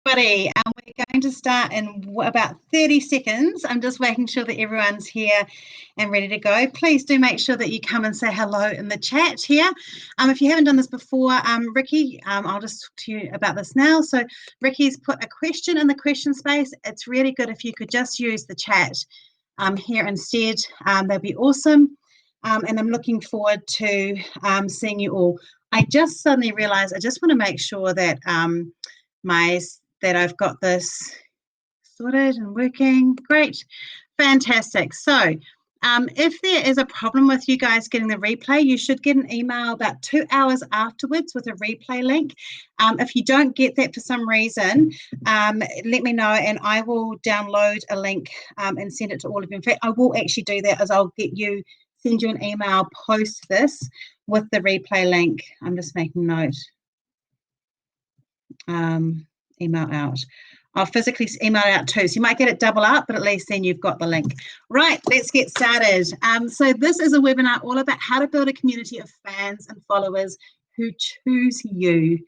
Buddy, we're going to start in about 30 seconds. I'm just making sure that everyone's here and ready to go. Please do make sure that you come and say hello in the chat here. If you haven't done this before, Ricky, I'll just talk to you about this now. So Ricky's put a question in the question space. It's really good if you could just use the chat here instead. That'd be awesome. And I'm looking forward to seeing you all. I just suddenly realized I just want to make sure that that I've got this sorted and working. Great. Fantastic. So if there is a problem with you guys getting the replay, you should get an email about 2 hours afterwards with a replay link. If you don't get that for some reason, let me know and I will download a link and send it to all of you. In fact, I will actually do that as I'll send you an email post this with the replay link. I'm just making note. Email out. I'll physically email it out too. So you might get it double up, but at least then you've got the link. Right, let's get started. So this is a webinar all about how to build a community of fans and followers who choose you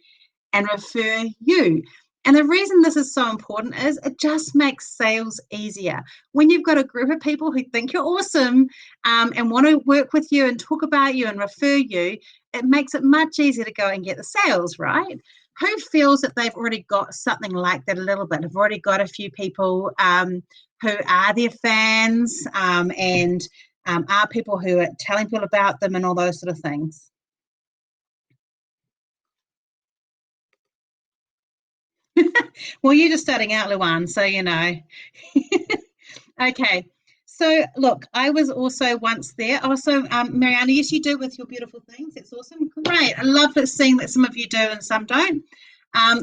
and refer you. And the reason this is so important is it just makes sales easier. When you've got a group of people who think you're awesome and want to work with you and talk about you and refer you, it makes it much easier to go and get the sales, right? Who feels that they've already got something like that a little bit? Have already got a few people who are their fans and are people who are telling people about them and all those sort of things? Well, you're just starting out, Luan, so you know. Okay. So, look, I was also once there. Also, Mariana, yes, you do with your beautiful things. It's awesome. Great. I love seeing that some of you do and some don't.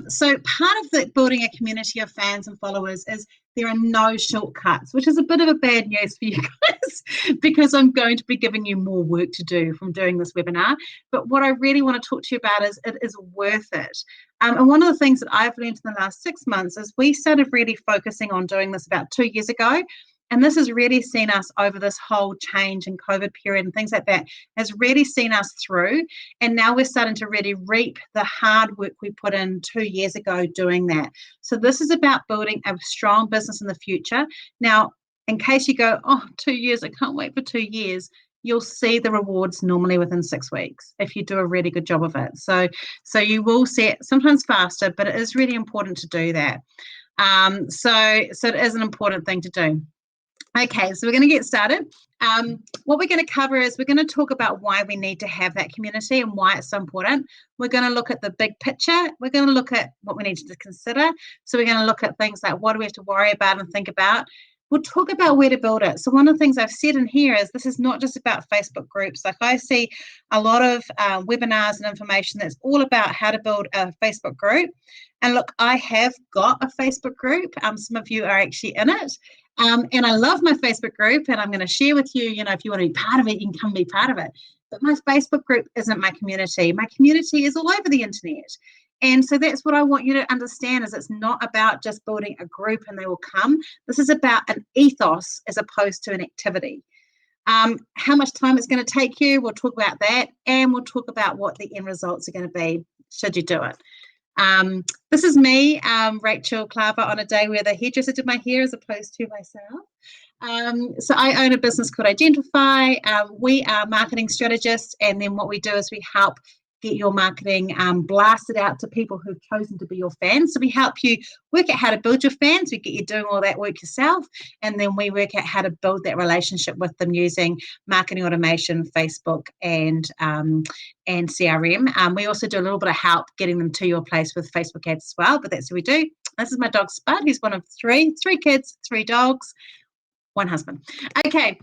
So part of building a community of fans and followers is there are no shortcuts, which is a bit of a bad news for you guys because I'm going to be giving you more work to do from doing this webinar. But what I really want to talk to you about is it is worth it. And one of the things that I've learned in the last 6 months is we started really focusing on doing this about 2 years ago. And this has really seen us over this whole change and COVID period and things like that, has really seen us through. And now we're starting to really reap the hard work we put in 2 years ago doing that. So this is about building a strong business in the future. Now, in case you go, 2 years, I can't wait for 2 years, you'll see the rewards normally within 6 weeks if you do a really good job of it. So you will see it sometimes faster, but it is really important to do that. So it is an important thing to do. Okay, so we're going to get started. What we're going to cover is we're going to talk about why we need to have that community and why it's so important. We're going to look at the big picture. We're going to look at what we need to consider. So we're going to look at things like what do we have to worry about and think about. We'll talk about where to build it. So one of the things I've said in here is this is not just about Facebook groups. Like I see a lot of webinars and information that's all about how to build a Facebook group. And look, I have got a Facebook group. Some of you are actually in it. And I love my Facebook group, and I'm going to share with you, if you want to be part of it, you can come be part of it. But my Facebook group isn't my community. My community is all over the internet. And so that's what I want you to understand is it's not about just building a group and they will come. This is about an ethos as opposed to an activity. How much time it's going to take you, we'll talk about that, and we'll talk about what the end results are going to be should you do it. This is me, Rachel Klaver, on a day where the hairdresser did my hair as opposed to myself. So I own a business called Identify. We are marketing strategists, and then what we do is we help get your marketing blasted out to people who've chosen to be your fans. So we help you work out how to build your fans. We get you doing all that work yourself, and then we work out how to build that relationship with them using marketing automation, Facebook, and CRM. We also do a little bit of help getting them to your place with Facebook ads as well, but that's what we do. This is my dog Spud. He's one of three kids, 3 dogs, 1 husband. Okay,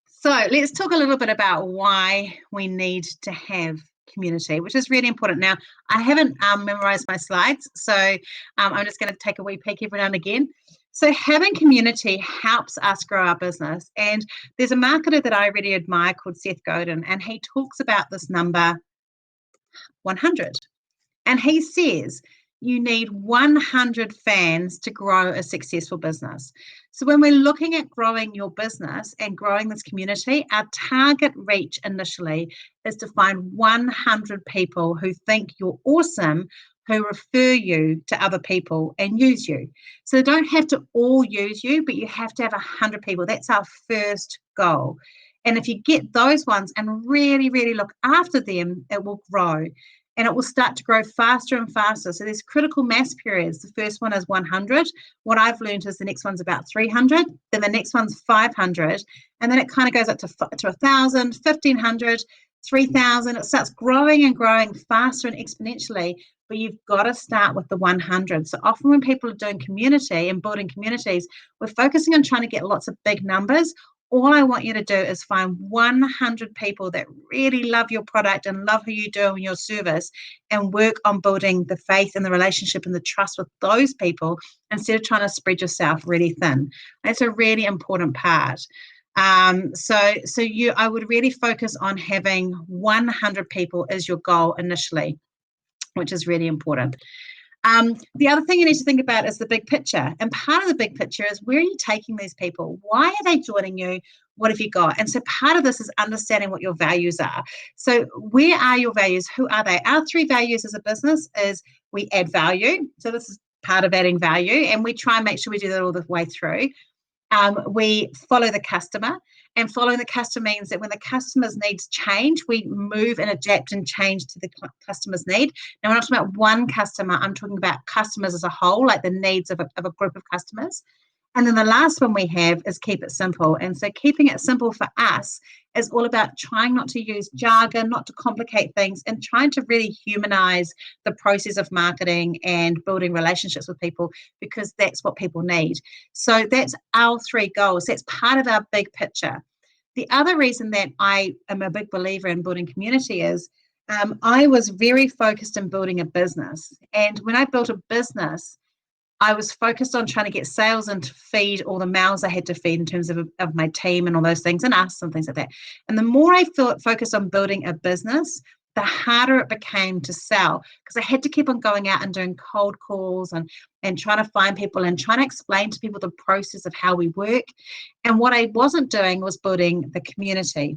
so let's talk a little bit about why we need to have community, which is really important. Now, I haven't memorized my slides, so I'm just going to take a wee peek every now and again. So having community helps us grow our business. And there's a marketer that I really admire called Seth Godin, and he talks about this number 100. And he says you need 100 fans to grow a successful business. So when we're looking at growing your business and growing this community, our target reach initially is to find 100 people who think you're awesome who refer you to other people and use you. So they don't have to all use you, but you have to have 100 people. That's our first goal. And if you get those ones and really, really look after them, it will grow. And it will start to grow faster and faster. So there's critical mass periods. The first one is 100. What I've learned is the next one's about 300. Then the next one's 500. And then it kind of goes up to 1,000, 1,500, 3,000. It starts growing and growing faster and exponentially. But you've got to start with the 100. So often when people are doing community and building communities, we're focusing on trying to get lots of big numbers. All I want you to do is find 100 people that really love your product and love who you do and your service, and work on building the faith and the relationship and the trust with those people instead of trying to spread yourself really thin. That's a really important part. I would really focus on having 100 people as your goal initially, which is really important. The other thing you need to think about is the big picture. And part of the big picture is, where are you taking these people? Why are they joining you? What have you got? And so part of this is understanding what your values are. So where are your values? Who are they? Our 3 values as a business is we add value. So this is part of adding value. And we try and make sure we do that all the way through. We follow the customer, and following the customer means that when the customer's needs change, we move and adapt and change to the customer's need. Now, we're not talking about one customer. I'm talking about customers as a whole, like the needs of a group of customers. And then the last one we have is keep it simple. And so keeping it simple for us is all about trying not to use jargon, not to complicate things, and trying to really humanize the process of marketing and building relationships with people, because that's what people need. So that's our 3 goals. That's part of our big picture. The other reason that I am a big believer in building community is I was very focused in building a business. And when I built a business, I was focused on trying to get sales and to feed all the mouths I had to feed in terms of my team and all those things, and us and things like that. And the more I focused on building a business, the harder it became to sell, because I had to keep on going out and doing cold calls and trying to find people and trying to explain to people the process of how we work. And what I wasn't doing was building the community.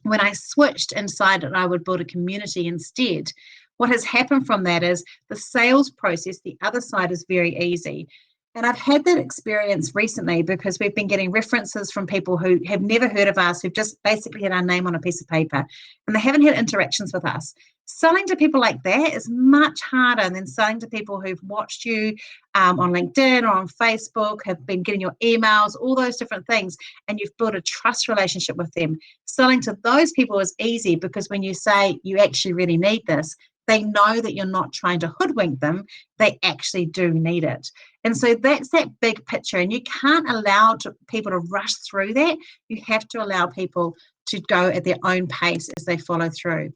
When I switched and decided I would build a community instead, what has happened from that is the sales process, the other side, is very easy. And I've had that experience recently because we've been getting references from people who have never heard of us, who've just basically had our name on a piece of paper, and they haven't had interactions with us. Selling to people like that is much harder than selling to people who've watched you on LinkedIn or on Facebook, have been getting your emails, all those different things, and you've built a trust relationship with them. Selling to those people is easy because when you say you actually really need this, they know that you're not trying to hoodwink them. They actually do need it. And so that's that big picture. And you can't allow people to rush through that. You have to allow people to go at their own pace as they follow through.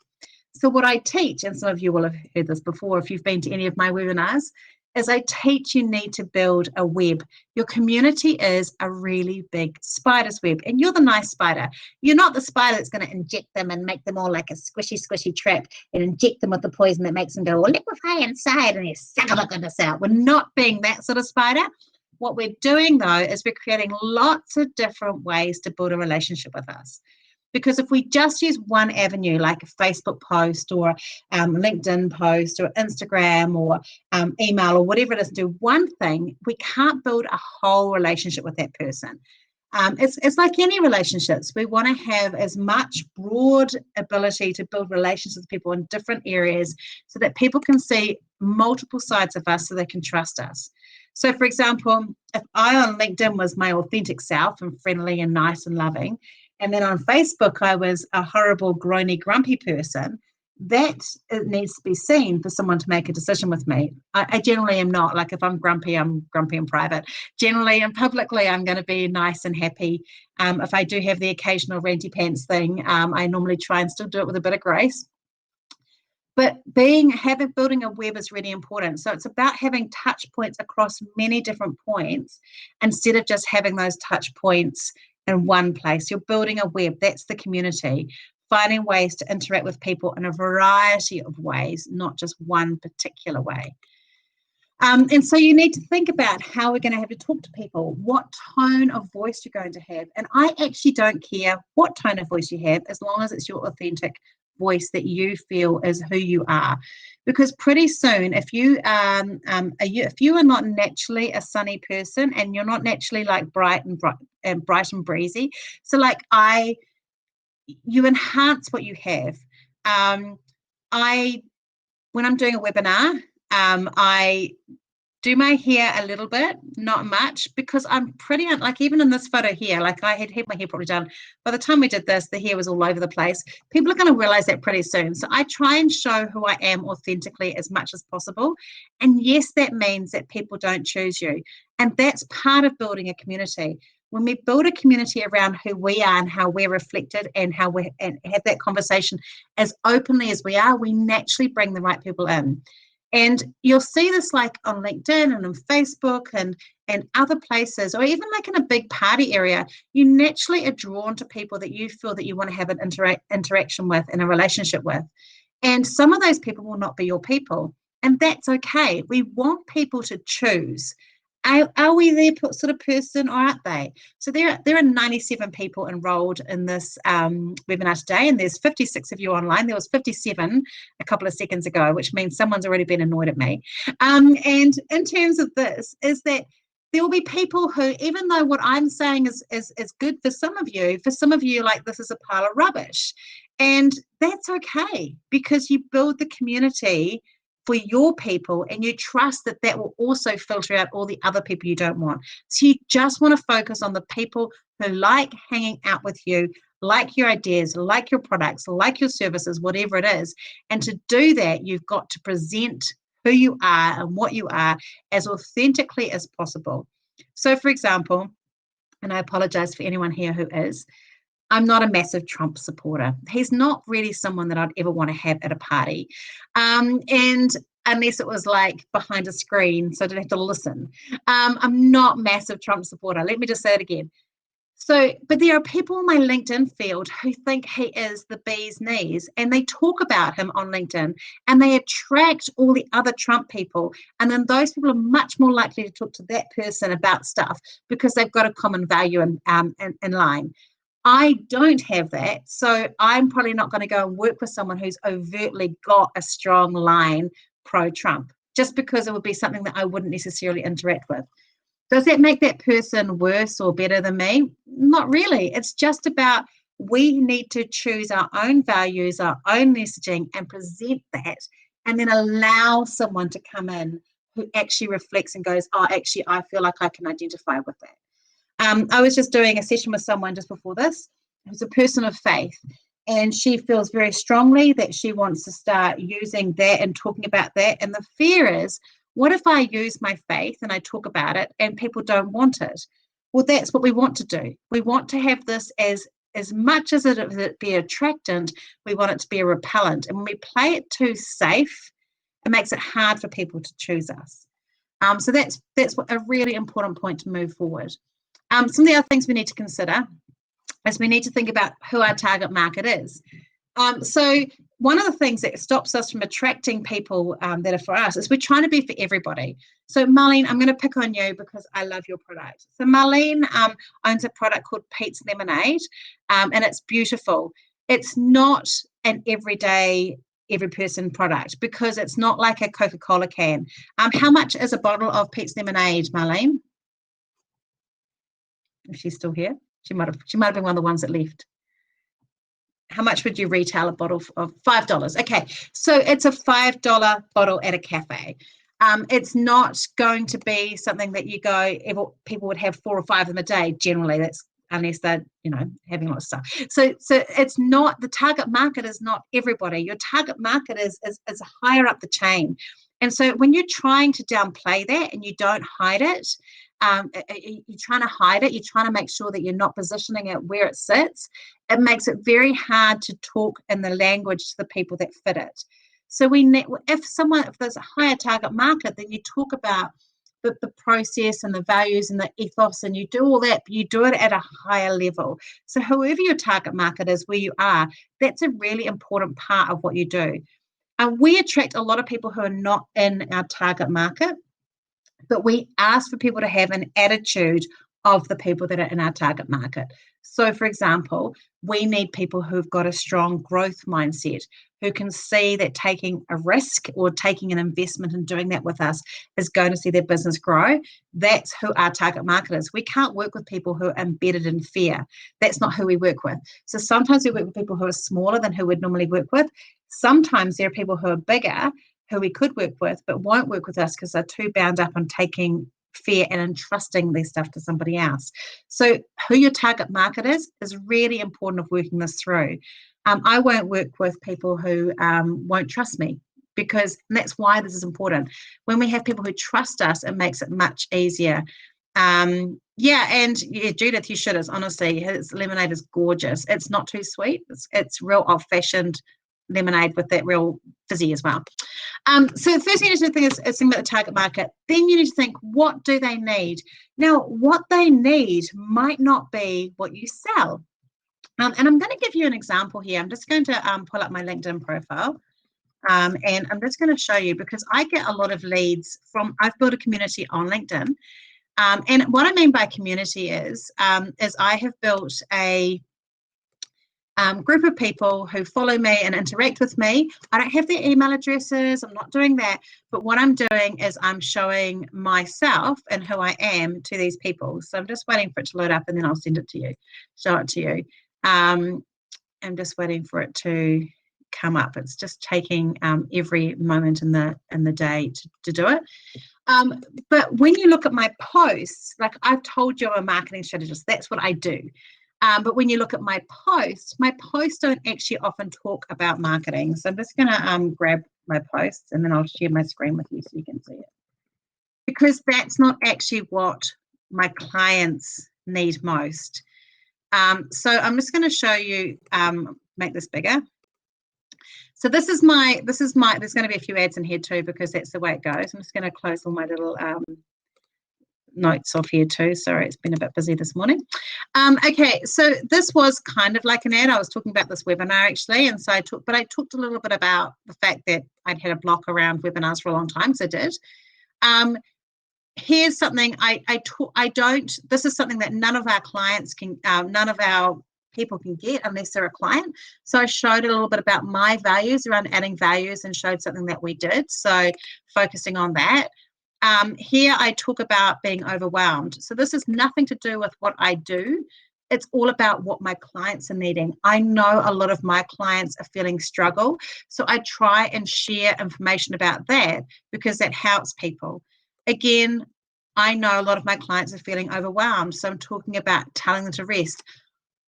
So what I teach, and some of you will have heard this before if you've been to any of my webinars, is I teach you need to build a web. Your community is a really big spider's web, and you're the nice spider. You're not the spider that's going to inject them and make them all like a squishy trap and inject them with the poison that makes them go, well, liquefy inside and you suck all the goodness out. We're not being that sort of spider. What we're doing, though, is we're creating lots of different ways to build a relationship with us. Because if we just use one avenue, like a Facebook post or LinkedIn post or Instagram or email or whatever it is, do one thing, we can't build a whole relationship with that person. It's like any relationships. We want to have as much broad ability to build relationships with people in different areas so that people can see multiple sides of us so they can trust us. So, for example, if I on LinkedIn was my authentic self and friendly and nice and loving, and then on Facebook, I was a horrible, groany, grumpy person, that it needs to be seen for someone to make a decision with me. I generally am not. Like if I'm grumpy in private. Generally and publicly, I'm going to be nice and happy. If I do have the occasional ranty pants thing, I normally try and still do it with a bit of grace. But building a web is really important. So it's about having touch points across many different points instead of just having those touch points in one place. You're building a web. That's the community. Finding ways to interact with people in a variety of ways, not just one particular way. And so you need to think about how we're going to have to talk to people, what tone of voice you're going to have. And I actually don't care what tone of voice you have as long as it's your authentic voice that you feel is who you are. Because pretty soon, if you if you are not naturally a sunny person and you're not naturally like bright and breezy, so like you enhance what you have. I When I'm doing a webinar, I do my hair a little bit, not much, because I'm pretty, like even in this photo here, like I had my hair probably done. By the time we did this, the hair was all over the place. People are going to realize that pretty soon. So I try and show who I am authentically as much as possible. And yes, that means that people don't choose you. And that's part of building a community. When we build a community around who we are and how we're reflected and how we and have that conversation as openly as we are, we naturally bring the right people in. And you'll see this like on LinkedIn and on Facebook and other places, or even like in a big party area, you naturally are drawn to people that you feel that you want to have an interaction with and a relationship with. And some of those people will not be your people. And that's okay. We want people to choose. Are we their sort of person or aren't they? So there are 97 people enrolled in this webinar today, and there's 56 of you online. There was 57 a couple of seconds ago, which means someone's already been annoyed at me. And in terms of this, is that there will be people who, even though what I'm saying is good for some of you, like this is a pile of rubbish. And that's okay, because you build the community for your people and you trust that that will also filter out all the other people you don't want. So you just want to focus on the people who like hanging out with you, like your ideas, like your products, like your services, whatever it is. And to do that, you've got to present who you are and what you are as authentically as possible. So for example, and I apologize for anyone here who is, I'm not a massive Trump supporter. He's not really someone that I'd ever want to have at a party. And unless it was like behind a screen, so I didn't have to listen. I'm not a massive Trump supporter. Let me just say it again. So, but there are people in my LinkedIn field who think he is the bee's knees, and they talk about him on LinkedIn, and they attract all the other Trump people. And then those people are much more likely to talk to that person about stuff because they've got a common value in line. I don't have that. So I'm probably not going to go and work with someone who's overtly got a strong line pro-Trump, just because it would be something that I wouldn't necessarily interact with. Does that make that person worse or better than me? Not really. It's just about we need to choose our own values, our own messaging, and present that, and then allow someone to come in who actually reflects and goes, oh, actually, I feel like I can identify with that. I was just doing a session with someone just before this who's a person of faith, and she feels very strongly that she wants to start using that and talking about that. And the fear is, what if I use my faith and I talk about it and people don't want it? Well, that's what we want to do. We want to have this as much as it be attractant, we want it to be a repellent. And when we play it too safe, it makes it hard for people to choose us. So that's a really important point to move forward. Some of the other things we need to consider is we need to think about who our target market is. So one of the things that stops us from attracting people that are for us is we're trying to be for everybody. So Marlene, I'm going to pick on you because I love your product. So Marlene owns a product called Pete's Lemonade, and it's beautiful. It's not an everyday, every person product because it's not like a Coca-Cola can. How much is a bottle of Pete's Lemonade, Marlene? If she's still here, she might have been one of the ones that left. How much would you retail a bottle of? $5. Okay, so it's a $5 bottle at a cafe. It's not going to be something that you go, people would have 4 or 5 of them a day. Generally, that's unless they're having a lot of stuff. So it's not, the target market is not everybody. Your target market is higher up the chain. And so when you're trying to downplay that and you don't hide it, you're trying to hide it, you're trying to make sure that you're not positioning it where it sits, it makes it very hard to talk in the language to the people that fit it. So if there's a higher target market, then you talk about the process and the values and the ethos, and you do all that, but you do it at a higher level. So whoever your target market is, where you are, that's a really important part of what you do. And we attract a lot of people who are not in our target market, but we ask for people to have an attitude of the people that are in our target market. So, for example, we need people who've got a strong growth mindset, who can see that taking a risk or taking an investment and doing that with us is going to see their business grow. That's who our target market is. We can't work with people who are embedded in fear. That's not who we work with. So sometimes we work with people who are smaller than who we'd normally work with. Sometimes there are people who are bigger who we could work with but won't work with us because they're too bound up on taking fear and entrusting their stuff to somebody else. So who your target market is really important of working this through. I won't work with people who won't trust me, because that's why this is important. When we have people who trust us, it makes it much easier. Judith, you should. Honestly, his lemonade is gorgeous. It's not too sweet. It's real old-fashioned lemonade with that real fizzy as well. So the first thing you need to think is think about the target market. Then you need to think, what do they need? Now, what they need might not be what you sell. And I'm going to give you an example here. I'm just going to pull up my LinkedIn profile. And I'm just going to show you, because I get a lot of leads I've built a community on LinkedIn. And what I mean by community is I have built a group of people who follow me and interact with me. I don't have their email addresses. I'm not doing that. But what I'm doing is I'm showing myself and who I am to these people. So I'm just waiting for it to load up, and then I'll send it to you, show it to you. I'm just waiting for it to come up. It's just taking every moment in the day to do it. But when you look at my posts, like I've told you, I'm a marketing strategist. That's what I do. But when you look at my posts don't actually often talk about marketing. So I'm just going to grab my posts, and then I'll share my screen with you so you can see it. Because that's not actually what my clients need most. So I'm just going to show you, make this bigger. So this is my, there's going to be a few ads in here too, because that's the way it goes. I'm just going to close all my little notes off here too. Sorry, it's been a bit busy this morning. Okay, so this was kind of like an ad. I was talking about this webinar actually, and so I talked a little bit about the fact that I'd had a block around webinars for a long time, so I did. Here's something this is something that none of our clients can, none of our people can get unless they're a client. So I showed a little bit about my values around adding values and showed something that we did. So focusing on that. Here I talk about being overwhelmed. So this is nothing to do with what I do. It's all about what my clients are needing. I know a lot of my clients are feeling struggle. So I try and share information about that because that helps people. Again, I know a lot of my clients are feeling overwhelmed. So I'm talking about telling them to rest.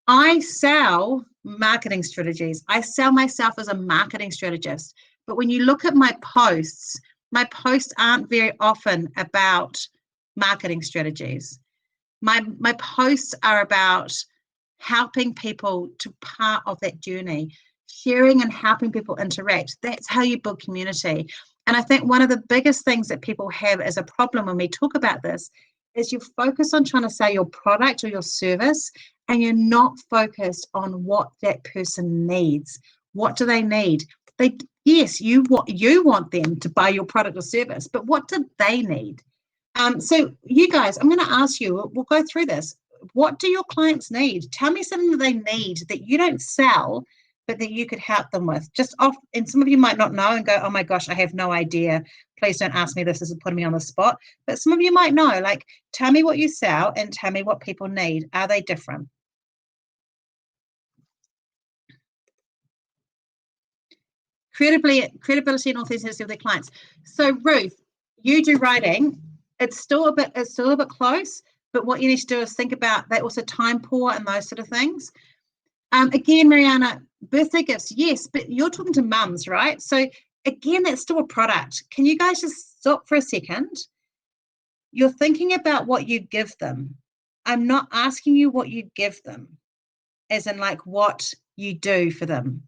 I sell marketing strategies. I sell myself as a marketing strategist. But when you look at my posts aren't very often about marketing strategies. My posts are about helping people to part of that journey, sharing and helping people interact. That's how you build community. And I think one of the biggest things that people have as a problem when we talk about this is you focus on trying to sell your product or your service, and you're not focused on what that person needs. What do they need? Yes, you want them to buy your product or service, but what do they need? So you guys, I'm going to ask you, we'll go through this. What do your clients need? Tell me something that they need that you don't sell, but that you could help them with. And some of you might not know and go, oh my gosh, I have no idea. Please don't ask me this. This is putting me on the spot. But some of you might know, like, tell me what you sell and tell me what people need. Are they different? Credibility and authenticity of their clients. So Ruth, you do writing. It's still a bit close, but what you need to do is think about that, also time poor and those sort of things. Again, Mariana, birthday gifts, yes, but you're talking to mums, right? So again, that's still a product. Can you guys just stop for a second? You're thinking about what you give them. I'm not asking you what you give them, as in like what you do for them.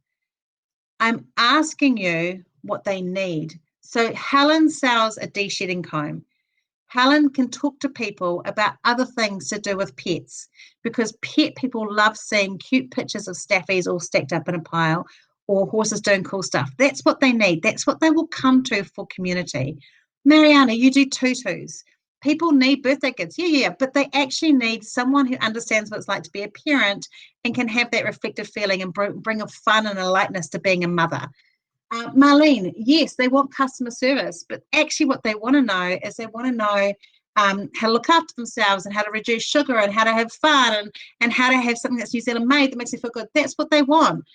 I'm asking you what they need. So Helen sells a de-shedding comb. Helen can talk to people about other things to do with pets, because pet people love seeing cute pictures of staffies all stacked up in a pile, or horses doing cool stuff. That's what they need. That's what they will come to for community. Mariana, you do tutus. people need birthday gifts. Yeah, but they actually need someone who understands what it's like to be a parent and can have that reflective feeling and bring a fun and a lightness to being a mother. Marlene, yes, they want customer service, but actually what they want to know is they want to know how to look after themselves and how to reduce sugar and how to have fun and how to have something that's New Zealand made that makes them feel good. That's what they want.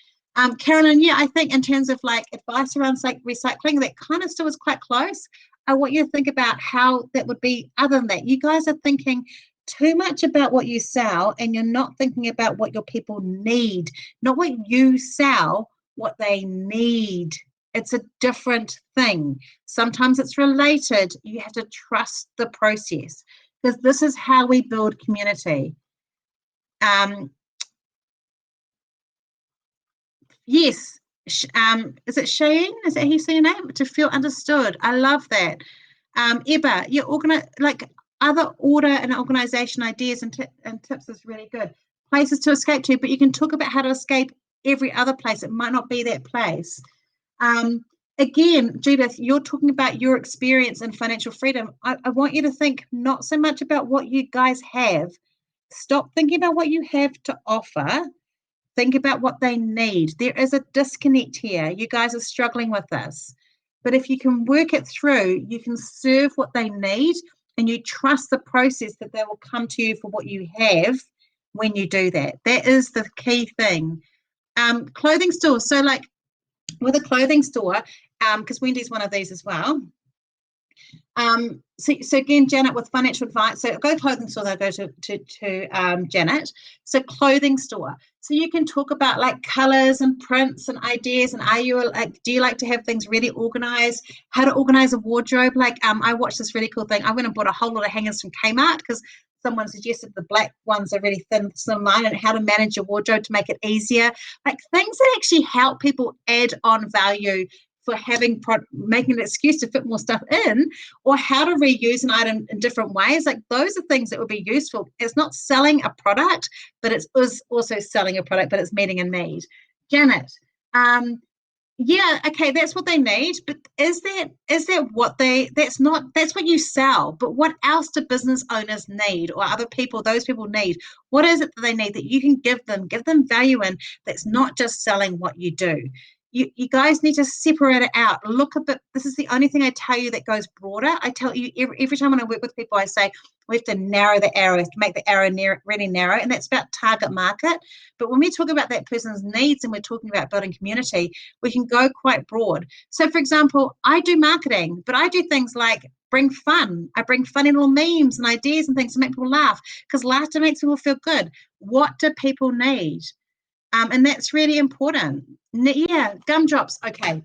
Carolyn, yeah, I think in terms of like advice around like recycling, that kind of still is quite close. I want you to think about how that would be other than that. You guys are thinking too much about what you sell and you're not thinking about what your people need, not what you sell, what they need. It's a different thing. Sometimes it's related. You have to trust the process because this is how we build community. Yes. Is it Shane? Is that how you say your name? To feel understood. I love that. Eba, you organize like other order and organization ideas and tips is really good. Places to escape to, but you can talk about how to escape every other place. It might not be that place. Again, Judith, you're talking about your experience in financial freedom. I want you to think not so much about what you guys have. Stop thinking about what you have to offer. Think about what they need. There is a disconnect here. You guys are struggling with this. But if you can work it through, you can serve what they need and you trust the process that they will come to you for what you have when you do that. That is the key thing. Clothing stores. So like with a clothing store, because Wendy's one of these as well. So again, Janet, with financial advice, so go clothing store, they'll go to Janet. So clothing store. So you can talk about like colors and prints and ideas. And do you like to have things really organized? How to organize a wardrobe? Like I watched this really cool thing. I went and bought a whole lot of hangers from Kmart because someone suggested the black ones are really thin, slimline, and how to manage your wardrobe to make it easier. Like things that actually help people add on value for making an excuse to fit more stuff in, or how to reuse an item in different ways. Like those are things that would be useful. It's not selling a product, but it is also selling a product, but it's meeting a need. Janet, yeah, okay, that's what they need, but is that that's what you sell, but what else do business owners need or other people, those people need? What is it that they need that you can give them value in that's not just selling what you do? You guys need to separate it out. Look a bit. This is the only thing I tell you that goes broader. I tell you every time when I work with people, I say we have to narrow the arrow, we have to make the arrow really narrow, and that's about target market. But when we talk about that person's needs and we're talking about building community, we can go quite broad. So, for example, I do marketing, but I do things like bring fun. I bring funny little memes and ideas and things to make people laugh because laughter makes people feel good. What do people need? And that's really important. Yeah, gumdrops. Okay,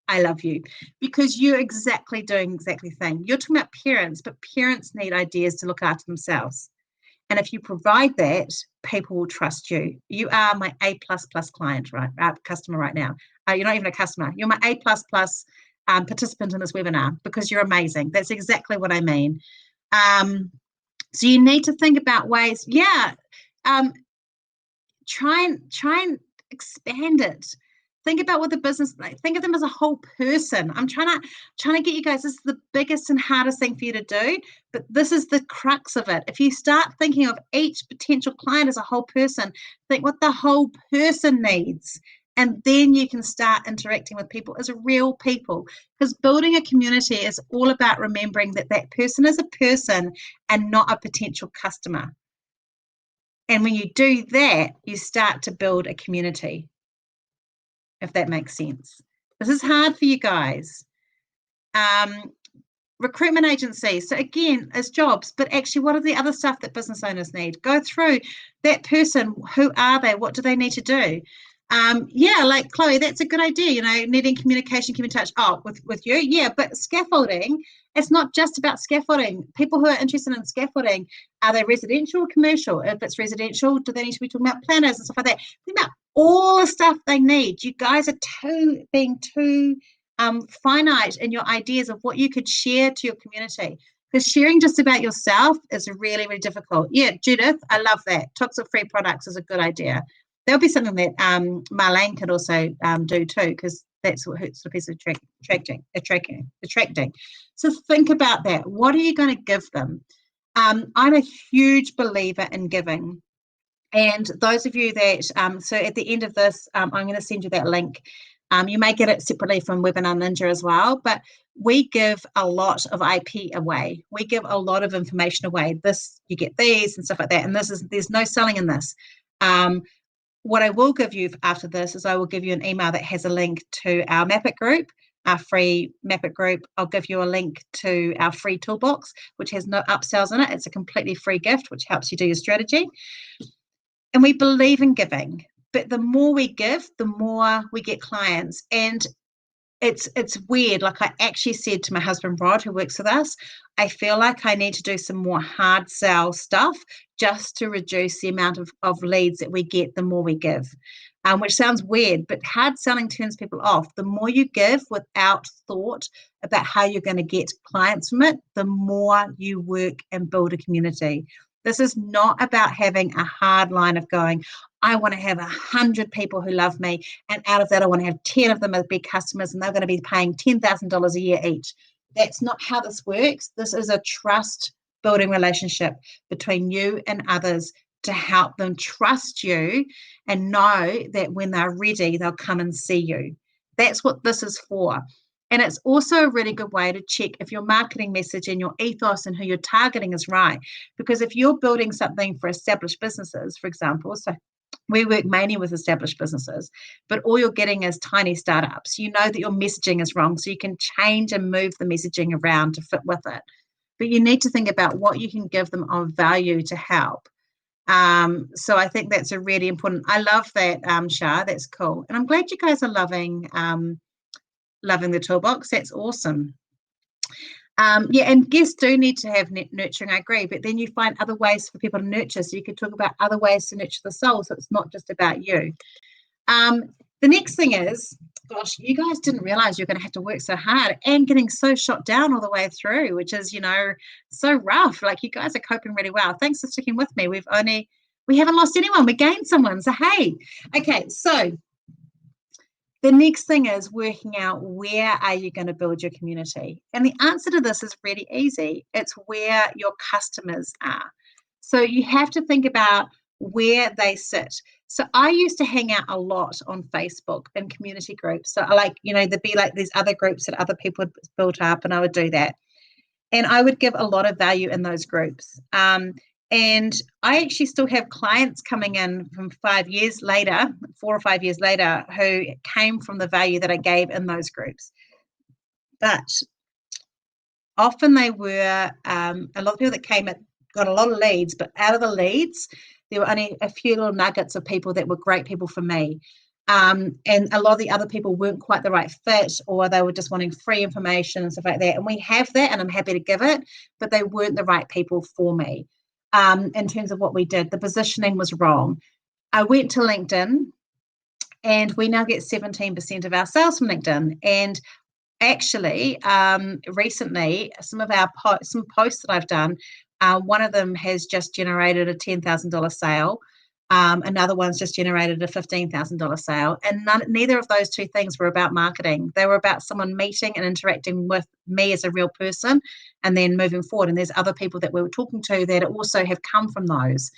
I love you because you're doing exactly the thing. You're talking about parents, but parents need ideas to look after themselves. And if you provide that, people will trust you. You are my A++ client, right? Customer right now. You're not even a customer. You're my A++ participant in this webinar because you're amazing. That's exactly what I mean. So you need to think about ways. Yeah. Try and expand it. Think about what the business like. Think of them as a whole person. I'm trying to get you guys. This is the biggest and hardest thing for you to do, but this is the crux of it. If you start thinking of each potential client as a whole person, think what the whole person needs, and then you can start interacting with people as real people. Because building a community is all about remembering that that person is a person and not a potential customer. And when you do that, you start to build a community, if that makes sense. This is hard for you guys. Recruitment agencies. So again, it's jobs, but actually what are the other stuff that business owners need? Go through that person. Who are they? What do they need to do? Yeah, like Chloe, that's a good idea. Needing communication, keep in touch. Oh, with you, yeah. But scaffolding, it's not just about scaffolding. People who are interested in scaffolding, are they residential or commercial? If it's residential, do they need to be talking about planners and stuff like that? Think about all the stuff they need. You guys are being too finite in your ideas of what you could share to your community. Because sharing just about yourself is really, really difficult. Yeah, Judith, I love that. Toxic-free products is a good idea. There'll be something that Marlene could also do too, because That's what hurts the person attracting. So think about that. What are you going to give them? I'm a huge believer in giving. And those of you that, so at the end of this, I'm going to send you that link. You may get it separately from Webinar Ninja as well, but we give a lot of IP away. We give a lot of information away. This, you get these and stuff like that. And there's no selling in this. What I will give you after this is I will give you an email that has a link to our Map It group, our free Map It group. I'll give you a link to our free toolbox, which has no upsells in it. It's a completely free gift, which helps you do your strategy. And we believe in giving, but the more we give, the more we get clients. And it's weird. Like I actually said to my husband, Rod, who works with us, I feel like I need to do some more hard sell stuff just to reduce the amount of leads that we get the more we give, which sounds weird, but hard selling turns people off. The more you give without thought about how you're going to get clients from it, the more you work and build a community. This is not about having a hard line of going, I want to have 100 people who love me, and out of that, I want to have 10 of them as big customers, and they're going to be paying $10,000 a year each. That's not how this works. This is a trust building relationship between you and others to help them trust you and know that when they're ready, they'll come and see you. That's what this is for. And it's also a really good way to check if your marketing message and your ethos and who you're targeting is right. Because if you're building something for established businesses, for example, so we work mainly with established businesses, but all you're getting is tiny startups. You know that your messaging is wrong, so you can change and move the messaging around to fit with it. But you need to think about what you can give them of value to help. So I think that's a really important. I love that, Shah. That's cool, and I'm glad you guys are loving the toolbox. That's awesome. Yeah, and guests do need to have nurturing, I agree, but then you find other ways for people to nurture. So you can talk about other ways to nurture the soul, so it's not just about you. The next thing is, gosh, you guys didn't realize you're going to have to work so hard and getting so shot down all the way through, which is, so rough. Like, you guys are coping really well. Thanks for sticking with me. We haven't lost anyone. We gained someone. So, hey, okay, so the next thing is working out, where are you going to build your community? And the answer to this is really easy. It's where your customers are. So you have to think about where they sit. So I used to hang out a lot on Facebook in community groups. So there'd be like these other groups that other people had built up, and I would do that. And I would give a lot of value in those groups. And I actually still have clients coming in from 5 years later, 4 or 5 years later, who came from the value that I gave in those groups. But often they were, a lot of people that came in got a lot of leads, but out of the leads, there were only a few little nuggets of people that were great people for me. And a lot of the other people weren't quite the right fit, or they were just wanting free information and stuff like that. And we have that, and I'm happy to give it, but they weren't the right people for me. In terms of what we did, the positioning was wrong. I went to LinkedIn, and we now get 17% of our sales from LinkedIn. And actually, recently, some posts that I've done, one of them has just generated a $10,000 sale. Another one's just generated a $15,000 sale. And neither of those two things were about marketing. They were about someone meeting and interacting with me as a real person and then moving forward. And there's other people that we were talking to that also have come from those.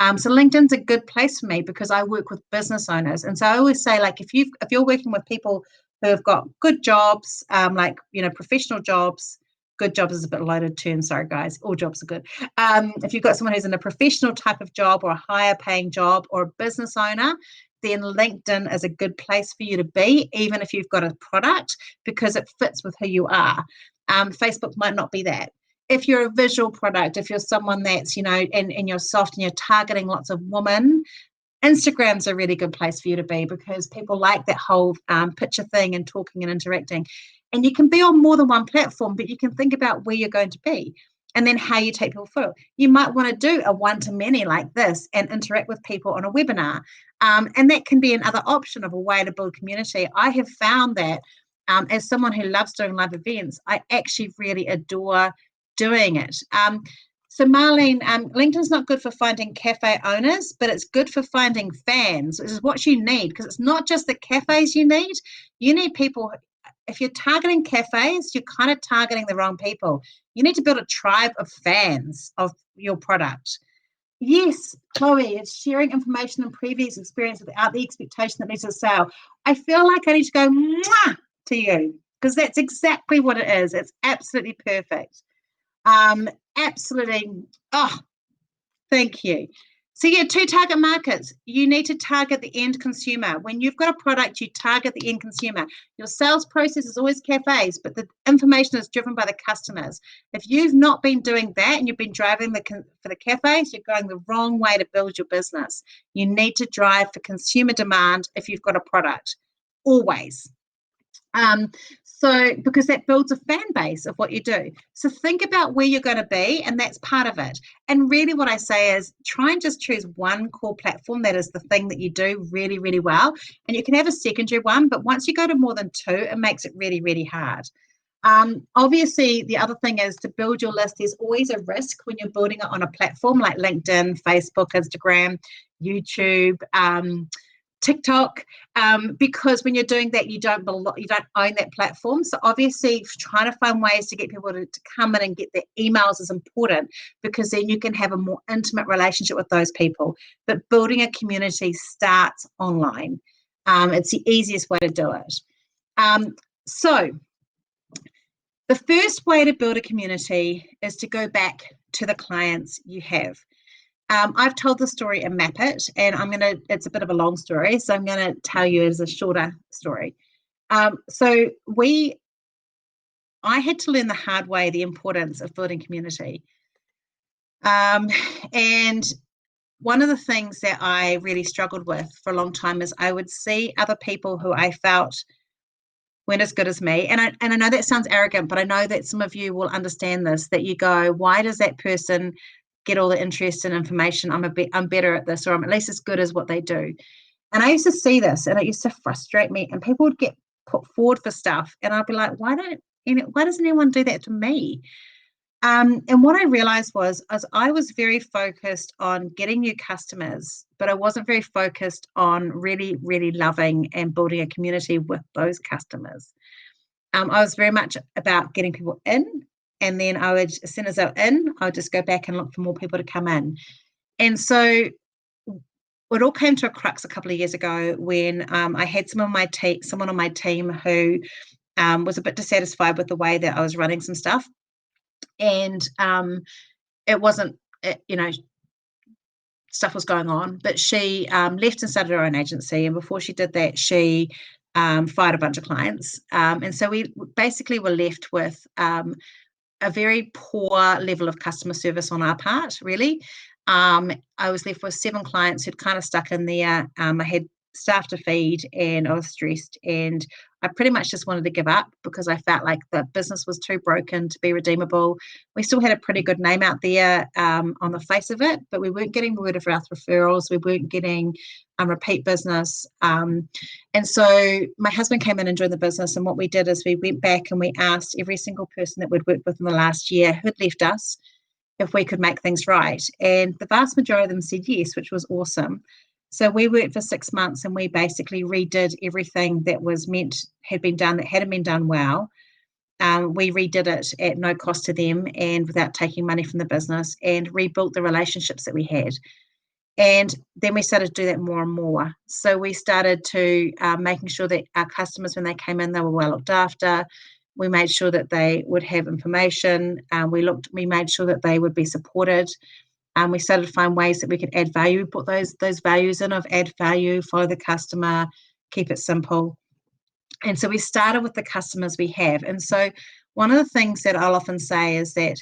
So LinkedIn's a good place for me because I work with business owners. And so I always say, like, if you're working with people who have got good jobs, professional jobs. Good jobs is a bit loaded term. Sorry, guys. All jobs are good. If you've got someone who's in a professional type of job or a higher paying job or a business owner, then LinkedIn is a good place for you to be, even if you've got a product, because it fits with who you are. Facebook might not be that. If you're a visual product, if you're someone that's, and you're soft and you're targeting lots of women, Instagram's a really good place for you to be because people like that whole picture thing and talking and interacting. And you can be on more than one platform, but you can think about where you're going to be and then how you take people through. You might want to do a one-to-many like this and interact with people on a webinar. And that can be another option of a way to build community. I have found that as someone who loves doing live events, I actually really adore doing it. So Marlene, LinkedIn's not good for finding cafe owners, but it's good for finding fans, which is what you need, because it's not just the cafes you need. You need people. If you're targeting cafes, you're kind of targeting the wrong people. You need to build a tribe of fans of your product. Yes, Chloe, it's sharing information and previous experience without the expectation that leads to a sale. I feel like I need to go mwah to you because that's exactly what it is. It's absolutely perfect. Um, Absolutely. Oh, thank you. So yeah, two target markets. You need to target the end consumer. When you've got a product, you target the end consumer. Your sales process is always cafes, but the information is driven by the customers. If you've not been doing that and you've been driving for the cafes, you're going the wrong way to build your business. You need to drive for consumer demand if you've got a product, always. Um, so because that builds a fan base of what you do. So think about where you're going to be, and that's part of it. And really what I say is try and just choose one core platform that is the thing that you do really, really well. And you can have a secondary one, but once you go to more than two, it makes it really, really hard. Obviously, the other thing is to build your list. There's always a risk when you're building it on a platform like LinkedIn, Facebook, Instagram, YouTube, TikTok, because when you're doing that, you don't own that platform. So obviously, trying to find ways to get people to come in and get their emails is important because then you can have a more intimate relationship with those people. But building a community starts online. It's the easiest way to do it. So the first way to build a community is to go back to the clients you have. I've told the story and map it, and it's a bit of a long story, so I'm going to tell you as a shorter story. So I had to learn the hard way the importance of building community. And one of the things that I really struggled with for a long time is I would see other people who I felt weren't as good as me. And I know that sounds arrogant, but I know that some of you will understand this, that you go, why does that person get all the interest and information? I'm better at this, or I'm at least as good as what they do. And I used to see this and it used to frustrate me, and people would get put forward for stuff. And I'd be like, why doesn't anyone do that to me? And what I realized was I was very focused on getting new customers, but I wasn't very focused on really, really loving and building a community with those customers. I was very much about getting people in, and then as soon as they're in, I would just go back and look for more people to come in. And so it all came to a crux a couple of years ago when I had someone on my team who was a bit dissatisfied with the way that I was running some stuff. And it wasn't, stuff was going on, but she left and started her own agency. And before she did that, she fired a bunch of clients. And so we basically were left with a very poor level of customer service on our part, really. I was left with 7 clients who'd kind of stuck in there. I had staff to feed and I was stressed, and I pretty much just wanted to give up because I felt like the business was too broken to be redeemable. We still had a pretty good name out there on the face of it, but we weren't getting word of mouth referrals. We weren't getting repeat business. And so my husband came in and joined the business, and what we did is we went back and we asked every single person that we'd worked with in the last year who'd left us if we could make things right. And the vast majority of them said yes, which was awesome. So we worked for 6 months and we basically redid everything that hadn't been done well. We redid it at no cost to them and without taking money from the business, and rebuilt the relationships that we had. And then we started to do that more and more. So we started to making sure that our customers, when they came in, they were well looked after. We made sure that they would have information. We made sure that they would be supported. We started to find ways that we could add value. We put those values in of add value, follow the customer, keep it simple. And so we started with the customers we have. And so one of the things that I'll often say is that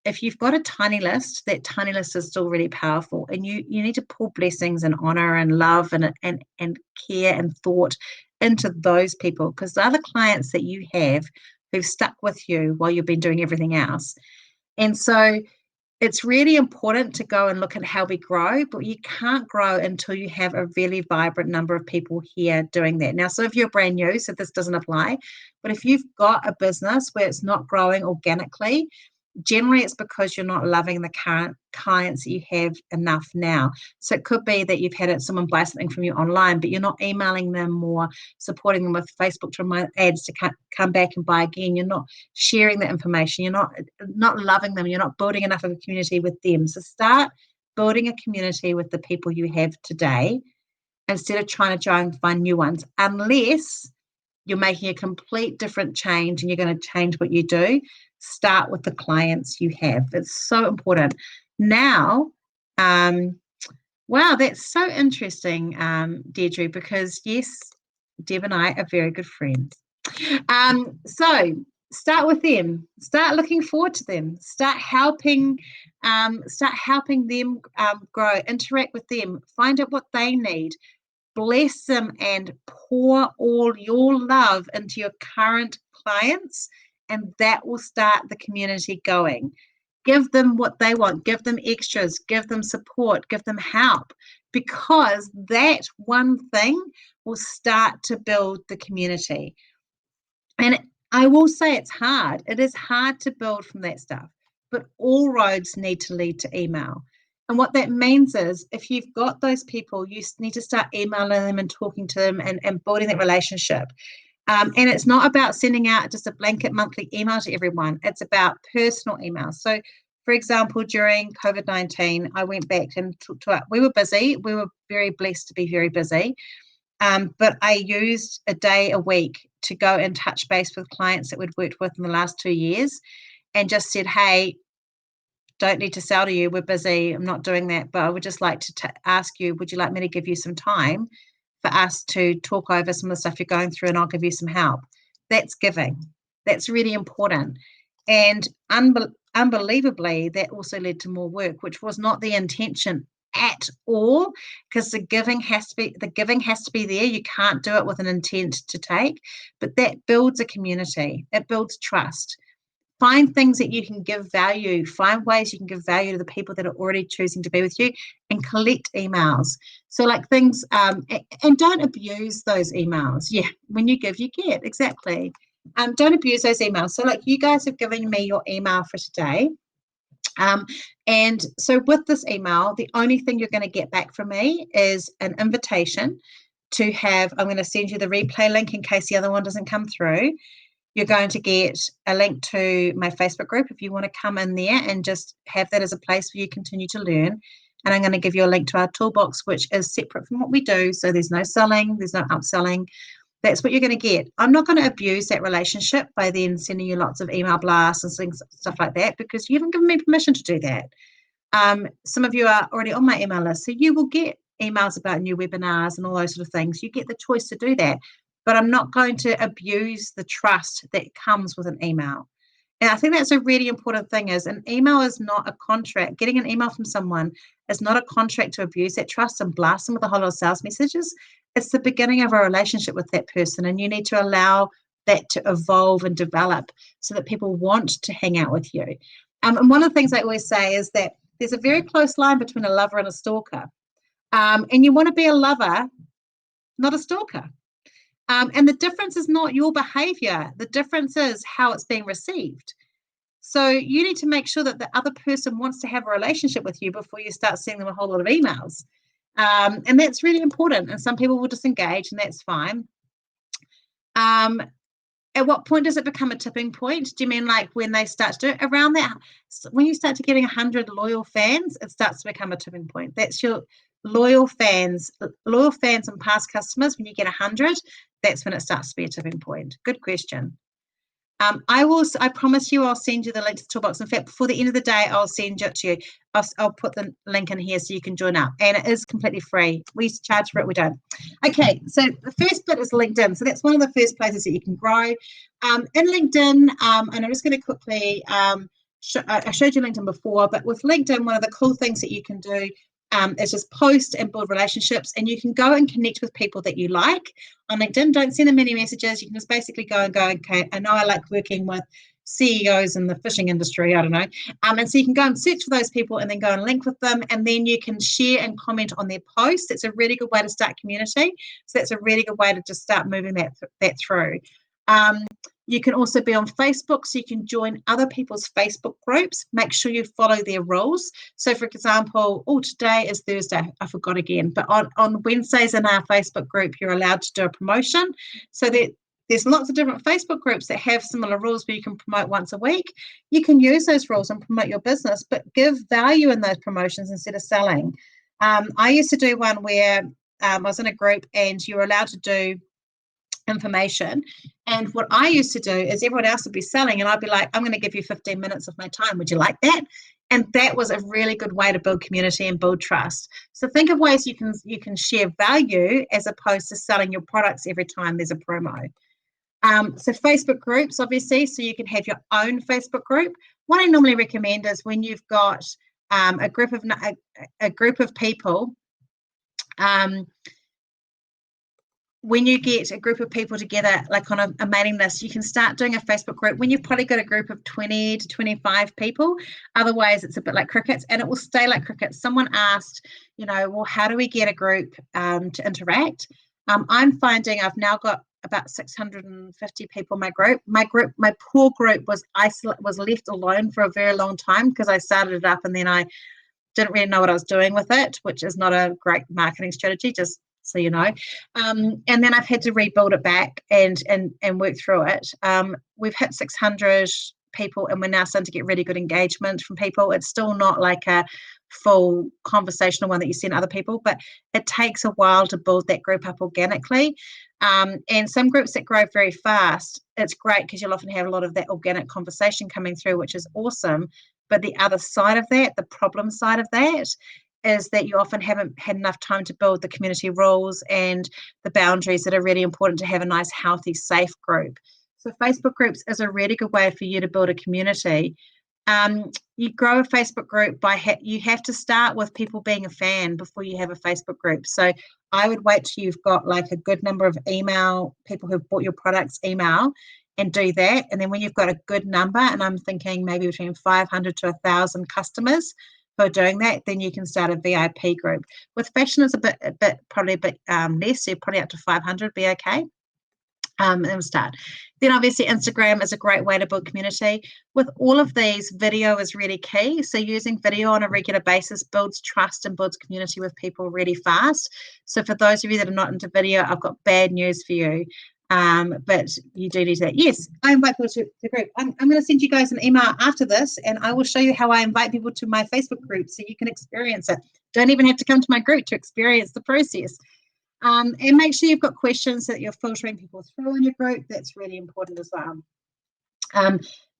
if you've got a tiny list, that tiny list is still really powerful. And you need to pull blessings and honor and love and care and thought into those people, because they're the clients that you have who've stuck with you while you've been doing everything else. And so it's really important to go and look at how we grow, but you can't grow until you have a really vibrant number of people here doing that. Now, so if you're brand new, so this doesn't apply, but if you've got a business where it's not growing organically, generally it's because you're not loving the current clients that you have enough now. So it could be that you've had someone buy something from you online, but you're not emailing them or supporting them with Facebook to remind ads to come back and buy again. You're not sharing the information. You're not loving them. You're not building enough of a community with them. So start building a community with the people you have today instead of trying to try and find new ones, unless you're making a complete different change and you're going to change what you do. Start with the clients you have. It's so important. Now, wow, that's so interesting, Deirdre, because yes, Deb and I are very good friends. So start with them. Start looking forward to them. Start helping them grow. Interact with them. Find out what they need. Bless them and pour all your love into your current clients, and that will start the community going. Give them what they want, give them extras, give them support, give them help, because that one thing will start to build the community. And I will say it's hard. It is hard to build from that stuff, but all roads need to lead to email. And what that means is if you've got those people, you need to start emailing them and talking to them and building that relationship. And it's not about sending out just a blanket monthly email to everyone. It's about personal emails. So, for example, during COVID-19, I went back and talked to we were busy. We were very blessed to be very busy. But I used a day a week to go and touch base with clients that we'd worked with in the last 2 years and just said, hey, don't need to sell to you. We're busy. I'm not doing that. But I would just like to ask you, would you like me to give you some time for us to talk over some of the stuff you're going through and I'll give you some help? That's giving. That's really important. And unbelievably, that also led to more work, which was not the intention at all, because the giving has to be there. You can't do it with an intent to take, but that builds a community. It builds trust. Find things that you can give value. Find ways you can give value to the people that are already choosing to be with you, and collect emails. So like things, and don't abuse those emails. Yeah, when you give, you get. Exactly. Don't abuse those emails. So like you guys have given me your email for today. And so with this email, the only thing you're going to get back from me is an invitation to have, I'm going to send you the replay link in case the other one doesn't come through. You're going to get a link to my Facebook group if you want to come in there and just have that as a place where you continue to learn. And I'm going to give you a link to our toolbox, which is separate from what we do. So there's no selling, there's no upselling. That's what you're going to get. I'm not going to abuse that relationship by then sending you lots of email blasts and things, stuff like that, because you haven't given me permission to do that. Some of you are already on my email list, so you will get emails about new webinars and all those sort of things. You get the choice to do that, but I'm not going to abuse the trust that comes with an email. And I think that's a really important thing, is an email is not a contract. Getting an email from someone is not a contract to abuse that trust and blast them with a whole lot of sales messages. It's the beginning of a relationship with that person, and you need to allow that to evolve and develop so that people want to hang out with you. And one of the things I always say is that there's a very close line between a lover and a stalker. And you want to be a lover, not a stalker. And the difference is not your behavior. The difference is how it's being received. So you need to make sure that the other person wants to have a relationship with you before you start sending them a whole lot of emails. And that's really important. And some people will disengage, and that's fine. At what point does it become a tipping point? Do you mean like when they start to do it? Around that, when you start to getting 100 loyal fans, it starts to become a tipping point. That's your loyal fans and past customers. When you get 100, that's when it starts to be a tipping point. Good question. I promise you I'll send you the link to the toolbox. In fact, before the end of the day, I'll send it to you. I'll put the link in here so you can join up. And it is completely free. We charge for it, we don't. Okay, so the first bit is LinkedIn. So that's one of the first places that you can grow. In LinkedIn, and I'm just going to quickly, I showed you LinkedIn before, but with LinkedIn, one of the cool things that you can do is just post and build relationships, and you can go and connect with people that you like on LinkedIn. Don't send them many messages. You can just basically go, okay, I know I like working with CEOs in the fishing industry, I don't know. And so you can go and search for those people and then go and link with them, and then you can share and comment on their posts. It's a really good way to start community. So that's a really good way to just start moving that through. You can also be on Facebook, so you can join other people's Facebook groups. Make sure you follow their rules. So, for example, today is Thursday. I forgot again. But on Wednesdays in our Facebook group, you're allowed to do a promotion. So there's lots of different Facebook groups that have similar rules where you can promote once a week. You can use those rules and promote your business, but give value in those promotions instead of selling. I used to do one where I was in a group and you were allowed to do information, and what I used to do is everyone else would be selling and I'd be like, I'm going to give you 15 minutes of my time, would you like that? And that was a really good way to build community and build trust. So think of ways you can share value as opposed to selling your products every time there's a promo. So Facebook groups, obviously, so you can have your own Facebook group. What I normally recommend is when you've got a group of people, when you get a group of people together, like on a mailing list, you can start doing a Facebook group when you've probably got a group of 20 to 25 people. Otherwise, it's a bit like crickets, and it will stay like crickets. Someone asked, well, how do we get a group to interact? I'm finding I've now got about 650 people in my group. My poor group was left alone for a very long time because I started it up and then I didn't really know what I was doing with it, which is not a great marketing strategy, just so you know. And then I've had to rebuild it back and work through it. We've hit 600 people and we're now starting to get really good engagement from people. It's still not like a full conversational one that you send other people, but it takes a while to build that group up organically. And some groups that grow very fast, it's great because you'll often have a lot of that organic conversation coming through, which is awesome. But the other side of that, the problem side of that, is that you often haven't had enough time to build the community rules and the boundaries that are really important to have a nice, healthy, safe group. So Facebook groups is a really good way for you to build a community. You grow a Facebook group by you have to start with people being a fan before you have a Facebook group. So I would wait till you've got like a good number of email people who've bought your products email and do that. And then when you've got a good number, and I'm thinking maybe between 500 to 1,000 customers who are doing that, then you can start a VIP group. With fashion, it's probably a bit less, so probably up to 500 be okay. And start. Then obviously Instagram is a great way to build community. With all of these, video is really key. So using video on a regular basis builds trust and builds community with people really fast. So for those of you that are not into video, I've got bad news for you. But you do need that. Yes, I invite people to the group. I'm going to send you guys an email after this, and I will show you how I invite people to my Facebook group so you can experience it. Don't even have to come to my group to experience the process. And make sure you've got questions so that you're filtering people through in your group. That's really important as well.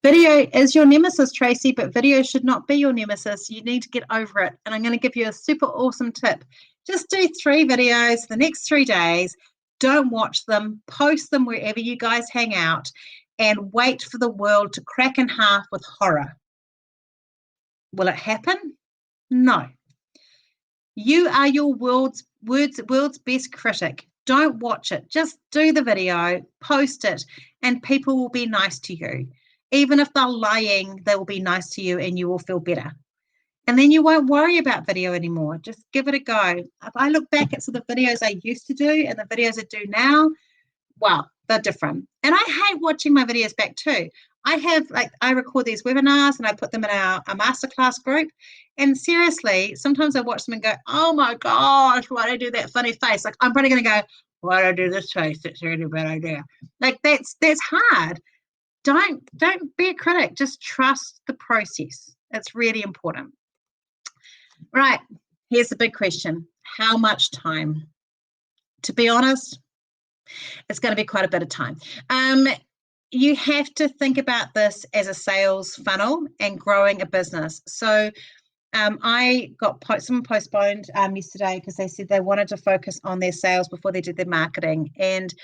Video is your nemesis, Tracy, but video should not be your nemesis. You need to get over it. And I'm going to give you a super awesome tip. Just do 3 videos the next 3 days. Don't watch them. Post them wherever you guys hang out and wait for the world to crack in half with horror. Will it happen? No. You are your world's best critic. Don't watch it. Just do the video, post it, and people will be nice to you. Even if they're lying, they will be nice to you and you will feel better. And then you won't worry about video anymore. Just give it a go. If I look back at some of the videos I used to do and the videos I do now, wow, they're different. And I hate watching my videos back too. I record these webinars and I put them in our masterclass group. And seriously, sometimes I watch them and go, oh my gosh, why did I do that funny face? Like, I'm probably going to go, why did I do this face? That's a really bad idea. Like, that's hard. Don't be a critic. Just trust the process. It's really important. Right. Here's the big question. How much time? To be honest, it's going to be quite a bit of time. You have to think about this as a sales funnel and growing a business. So I got someone postponed yesterday because they said they wanted to focus on their sales before they did their marketing. And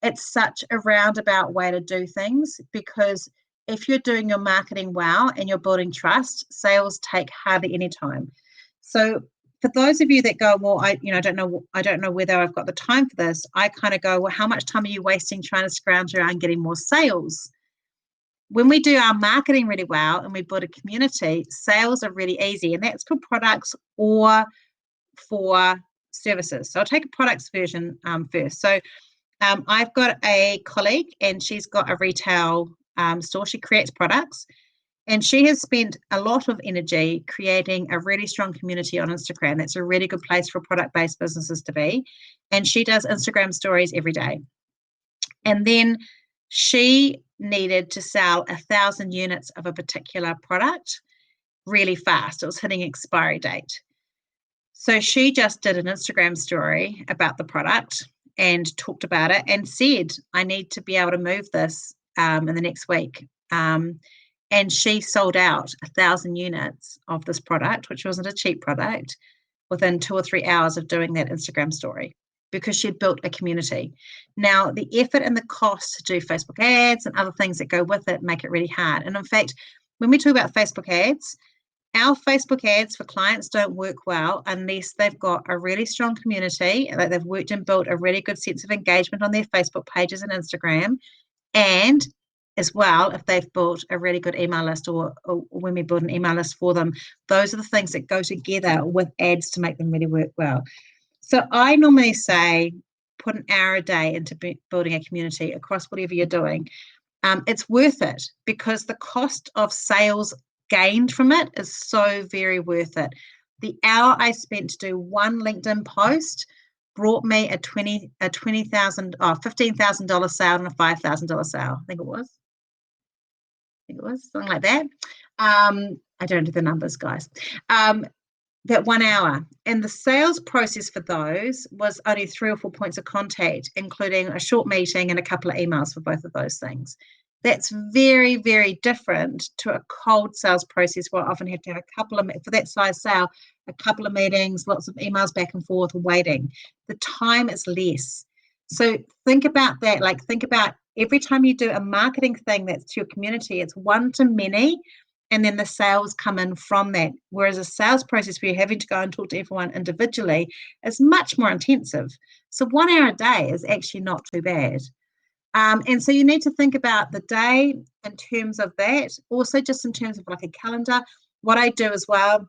it's such a roundabout way to do things, because if you're doing your marketing well and you're building trust, sales take hardly any time. So for those of you that go, well, I don't know whether I've got the time for this, I kind of go, well, how much time are you wasting trying to scrounge around getting more sales? When we do our marketing really well and we build a community, sales are really easy, and that's for products or for services. So I'll take a products version first. So I've got a colleague and she's got a retail store. She creates products and she has spent a lot of energy creating a really strong community on Instagram. That's a really good place for product-based businesses to be. And she does Instagram stories every day. And then she needed to sell 1,000 units of a particular product really fast. It was hitting expiry date. So she just did an Instagram story about the product and talked about it and said, I need to be able to move this in the next week. And she sold out 1,000 units of this product, which wasn't a cheap product, within 2 or 3 hours of doing that Instagram story because she'd built a community. Now, the effort and the cost to do Facebook ads and other things that go with it make it really hard. And in fact, when we talk about Facebook ads, our Facebook ads for clients don't work well unless they've got a really strong community, like they've worked and built a really good sense of engagement on their Facebook pages and Instagram, and as well, if they've built a really good email list or when we build an email list for them, those are the things that go together with ads to make them really work well. So I normally say put an hour a day into building a community across whatever you're doing. It's worth it because the cost of sales gained from it is so very worth it. The hour I spent to do one LinkedIn post brought me a $15,000 sale and a $5,000 sale. I think it was something like that. I don't do the numbers, guys. That 1 hour. And the sales process for those was only 3 or 4 points of contact, including a short meeting and a couple of emails for both of those things. That's very, very different to a cold sales process where I often have to have for that size sale, a couple of meetings, lots of emails back and forth, waiting. The time is less. So think about that. Like think about every time you do a marketing thing that's to your community, it's one to many, and then the sales come in from that. Whereas a sales process where you're having to go and talk to everyone individually is much more intensive. So 1 hour a day is actually not too bad. And so you need to think about the day in terms of that. Also, just in terms of like a calendar, what I do as well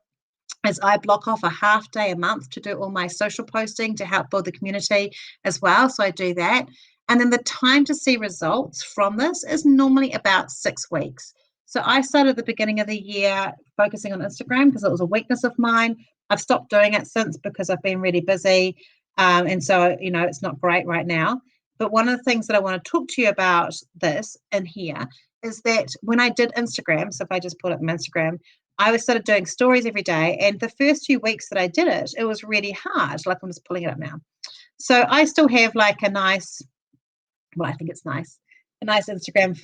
is I block off a half day a month to do all my social posting to help build the community as well. So I do that. And then the time to see results from this is normally about 6 weeks. So I started at the beginning of the year focusing on Instagram because it was a weakness of mine. I've stopped doing it since because I've been really busy. And so, it's not great right now. But one of the things that I want to talk to you about this in here is that when I did Instagram, so if I just put up my Instagram, I started doing stories every day. And the first few weeks that I did it, it was really hard. Like I'm just pulling it up now. So I still have like a nice, well, I think it's nice, a nice Instagram.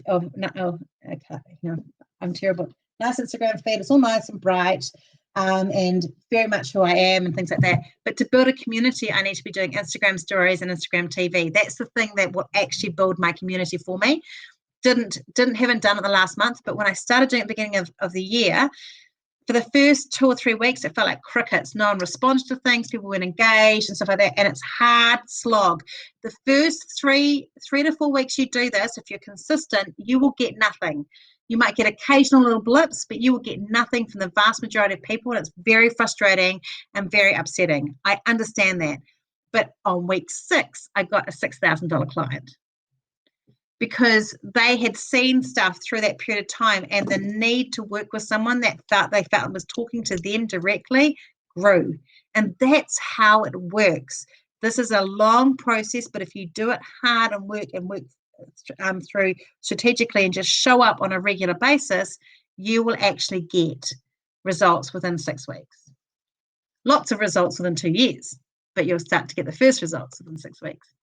I'm terrible. Nice Instagram feed. It's all nice and bright. And very much who I am and things like that. But to build a community, I need to be doing Instagram stories and Instagram TV. That's the thing that will actually build my community for me. Haven't done it the last month, but when I started doing it at the beginning of the year, for the first 2 or 3 weeks, it felt like crickets. No one responded to things. People weren't engaged and stuff like that. And it's hard slog. The first three to 4 weeks you do this, if you're consistent, you will get nothing. You might get occasional little blips, but you will get nothing from the vast majority of people. And it's very frustrating and very upsetting. I understand that. But on week 6, I got a $6,000 client because they had seen stuff through that period of time, and the need to work with someone that they felt was talking to them directly grew. And that's how it works. This is a long process, but if you do it hard and work through strategically and just show up on a regular basis, you will actually get results within 6 weeks. Lots of results within 2 years, but you'll start to get the first results within 6 weeks.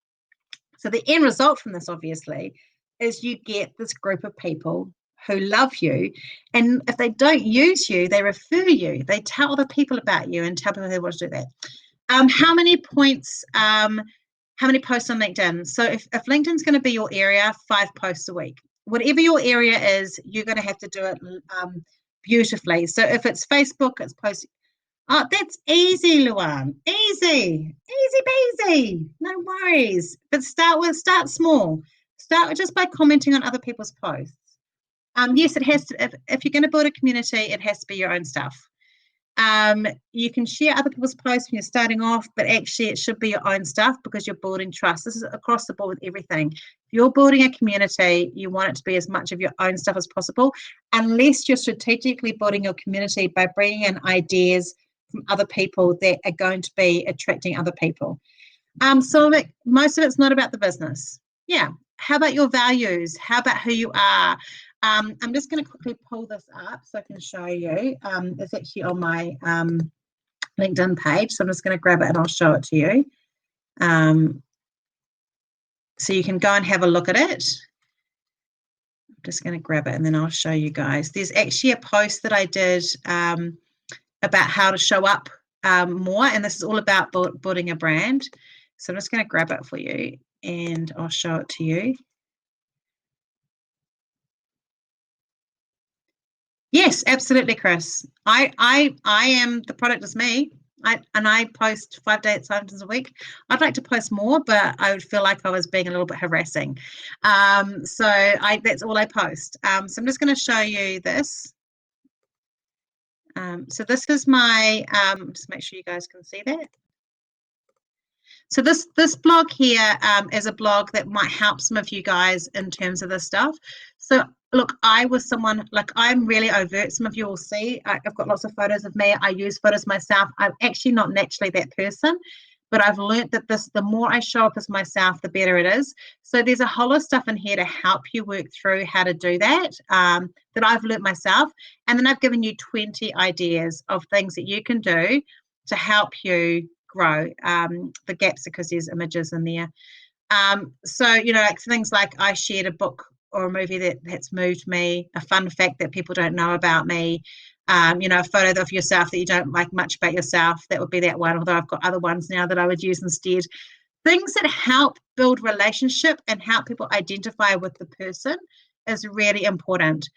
So the end result from this, obviously, is you get this group of people who love you. And if they don't use you, they refer you. They tell other people about you and tell people they want to do that. How many points, how many posts on LinkedIn? So if LinkedIn's going to be your area, 5 posts a week. Whatever your area is, you're going to have to do it beautifully. So if it's Facebook, it's posting. Oh, that's easy, Luan. Easy peasy. No worries. But start small. Start just by commenting on other people's posts. Yes, it has to. If you're going to build a community, it has to be your own stuff. You can share other people's posts when you're starting off, but actually it should be your own stuff because you're building trust. This is across the board with everything. If you're building a community, you want it to be as much of your own stuff as possible, unless you're strategically building your community by bringing in ideas from other people that are going to be attracting other people. So most of it's not about the business. Yeah. How about your values? How about who you are? I'm just going to quickly pull this up so I can show you. It's actually on my LinkedIn page. So I'm just going to grab it and I'll show it to you. So you can go and have a look at it. I'm just going to grab it and then I'll show you guys. There's actually a post that I did about how to show up more. And this is all about building a brand. So I'm just going to grab it for you and I'll show it to you. Yes, absolutely, Chris. I am, the product is me. I post 5 times a week. I'd like to post more, but I would feel like I was being a little bit harassing. So that's all I post. So I'm just going to show you this. So this is my, just make sure you guys can see that. So this blog here is a blog that might help some of you guys in terms of this stuff. So look, I was someone, like I'm really overt. Some of you will see, I've got lots of photos of me. I use photos myself. I'm actually not naturally that person, but I've learned that the more I show up as myself, the better it is. So there's a whole lot of stuff in here to help you work through how to do that, that I've learned myself. And then I've given you 20 ideas of things that you can do to help you grow the gaps, because there's images in there. So, like things like I shared a book or a movie that's moved me, a fun fact that people don't know about me, a photo of yourself that you don't like much about yourself. That would be that one, although I've got other ones now that I would use instead. Things that help build relationship and help people identify with the person is really important.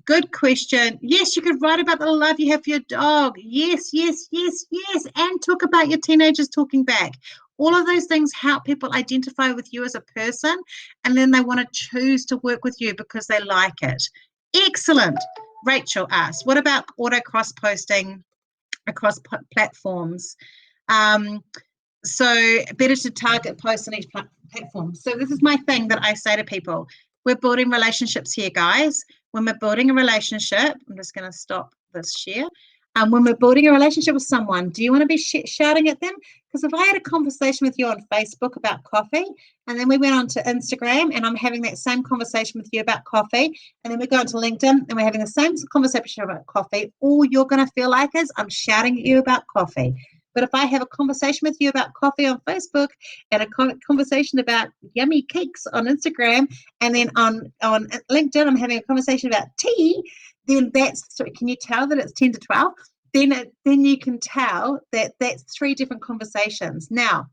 Good question. Yes, you could write about the love you have for your dog. Yes, yes, yes, yes. And talk about your teenagers talking back. All of those things help people identify with you as a person, and then they want to choose to work with you because they like it. Excellent. Rachel asked, what about auto cross-posting across platforms? So better to target posts on each platform. So this is my thing that I say to people. We're building relationships here, guys. When we're building a relationship, I'm just going to stop this share. When we're building a relationship with someone, do you want to be shouting at them? Because if I had a conversation with you on Facebook about coffee, and then we went on to Instagram and I'm having that same conversation with you about coffee, and then we go into LinkedIn and we're having the same conversation about coffee, all you're going to feel like is I'm shouting at you about coffee. But if I have a conversation with you about coffee on Facebook and a conversation about yummy cakes on Instagram, and then on LinkedIn I'm having a conversation about tea, then can you tell that it's 10 to 12? Then you can tell that that's 3 different conversations. Now,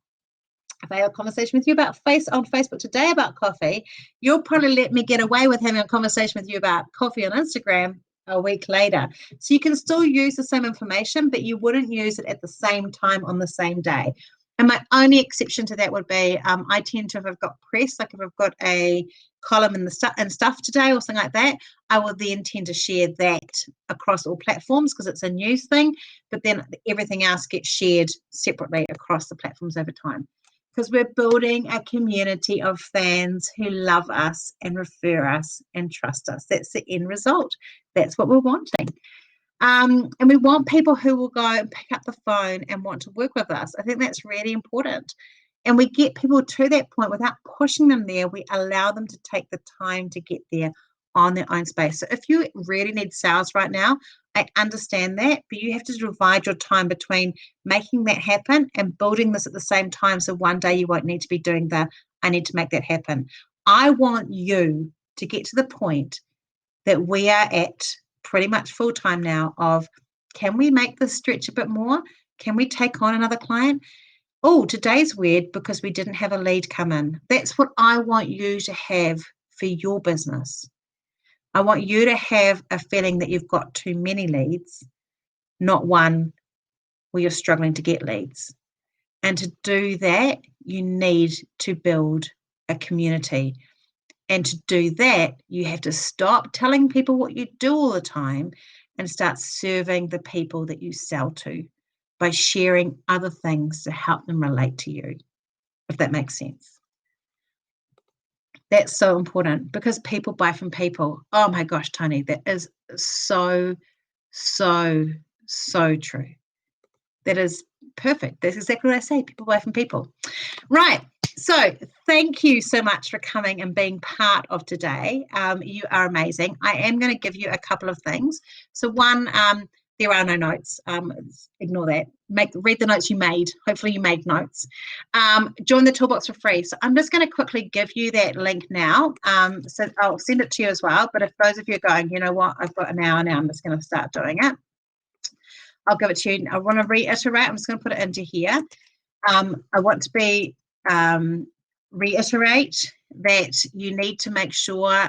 if I have a conversation with you on Facebook today about coffee, you'll probably let me get away with having a conversation with you about coffee on Instagram a week later. So you can still use the same information, but you wouldn't use it at the same time on the same day. And my only exception to that would be I tend to, if I've got press, like if I've got a column in stuff today or something like that, I will then tend to share that across all platforms because it's a news thing, but then everything else gets shared separately across the platforms over time. Because we're building a community of fans who love us and refer us and trust us. That's the end result. That's what we're wanting. And we want people who will go and pick up the phone and want to work with us. I think that's really important. And we get people to that point without pushing them there. We allow them to take the time to get there on their own space. So if you really need sales right now, I understand that, but you have to divide your time between making that happen and building this at the same time. So one day you won't need to be doing I need to make that happen. I want you to get to the point that we are at pretty much full time now of, can we make this stretch a bit more? Can we take on another client? Oh, today's weird because we didn't have a lead come in. That's what I want you to have for your business. I want you to have a feeling that you've got too many leads, not one where you're struggling to get leads. And to do that, you need to build a community. And to do that, you have to stop telling people what you do all the time and start serving the people that you sell to by sharing other things to help them relate to you, if that makes sense. That's so important because people buy from people. Oh my gosh, Tony, that is so, so, so true. That is perfect. That's exactly what I say. People buy from people. Right. So thank you so much for coming and being part of today. You are amazing. I am going to give you a couple of things. So one, there are no notes. Ignore that. Read the notes you made. Hopefully you made notes. Join the toolbox for free. So I'm just going to quickly give you that link now. So I'll send it to you as well. But if those of you are going, you know what, I've got an hour now, I'm just going to start doing it. I'll give it to you. I want to reiterate. I'm just going to put it into here. I want to reiterate that you need to make sure